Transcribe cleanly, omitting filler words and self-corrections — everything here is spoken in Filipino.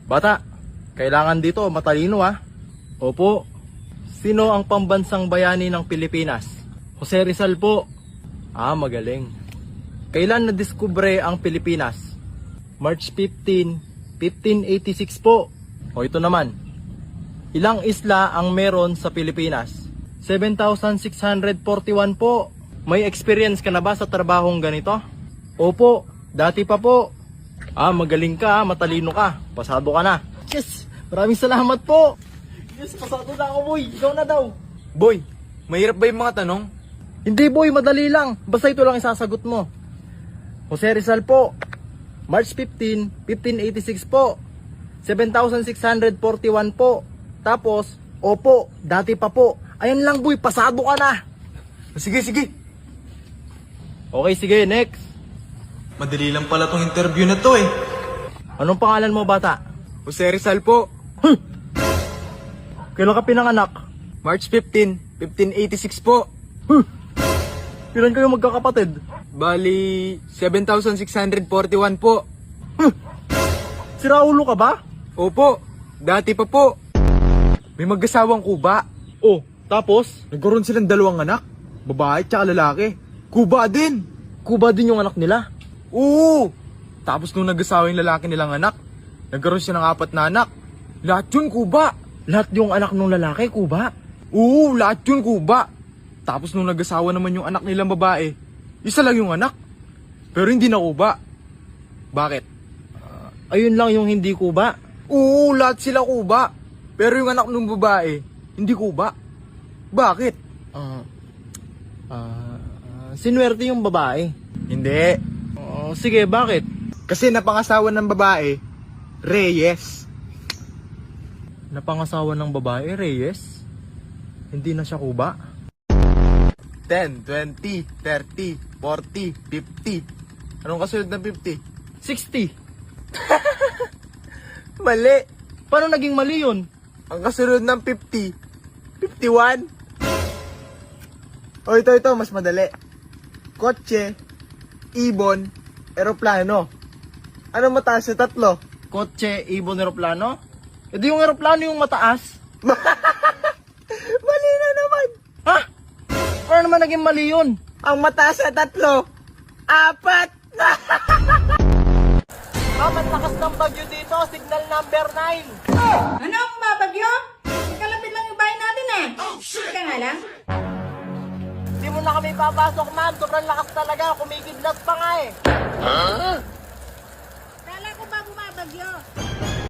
Bata, kailangan dito matalino ha. Opo. Sino ang pambansang bayani ng Pilipinas? Jose Rizal po. Ah, magaling. Kailan nadiskubre ang Pilipinas? March 15, 1586 po. O ito naman. Ilang isla ang meron sa Pilipinas? 7,641 po. May experience ka na ba sa trabahong ganito? Opo, dati pa po. Ah, magaling ka, matalino ka. Pasado ka na. Yes, maraming salamat po. Yes, pasado na ako, boy. Ikaw na daw. Boy, mahirap ba yung mga tanong? Hindi, boy, madali lang. Basta ito lang isasagot mo. Jose Rizal po. March 15, 1586 po. 7,641 po. Tapos, opo, dati pa po. Ayan lang, boy, pasado ka na. Sige, sige. Okay, sige, next. Madali lang pala tong interview na to eh. Anong pangalan mo, bata? Jose Rizal po. Kailan ka pinanganak? March 15, 1586 po. Kailan kayo magkakapatid? Bali, 7,641 po. Sira ulo ka ba? Opo, dati pa po. May mag-asawang Kuba. Oh, tapos? Nagkaroon silang dalawang anak. Babae tsaka lalaki. Kuba din. Kuba din yung anak nila. Oo. Tapos nung nag-asawa yung lalaki nilang anak, nagkaroon siya ng 4 na anak. Lahat yun Kuba. Lahat yung anak ng lalaki, Kuba. Oo, lahat yun Kuba. Tapos nung nag-asawa naman yung anak nilang babae, isa lang yung anak. Pero hindi na Kuba. Bakit? Ayun lang yung hindi Kuba. Oo, lahat sila Kuba. Pero yung anak ng babae, hindi Kuba. Bakit? Sinuwerte yung babae. Hindi. Sige, bakit? Kasi napangasawa ng babae, Reyes. Napangasawa ng babae, Reyes? Hindi na siya Kuba? 10, 20, 30, 40, 50. Anong kasunod ng 50? 60. Mali. Paano naging mali yun? Ang kasunod ng 50, 51. O ito, mas madali. Kotse, ibon, eroplano. Anong mataas sa tatlo? Kotse, ibon, eroplano? E di yung eroplano yung mataas. Mali na naman. Ha? Paano naman naging mali yun? Ang mataas sa tatlo, 4. Ang lakas ng bagyo dito, signal number 9. Ano ang babagyo? Kalapit lang yung bahay natin eh. Teka nga lang. Hindi mo na kami papasok, ma'am. Sobrang lakas talaga. Kumikidlat pa nga eh. Kala ko ba bumabagyo?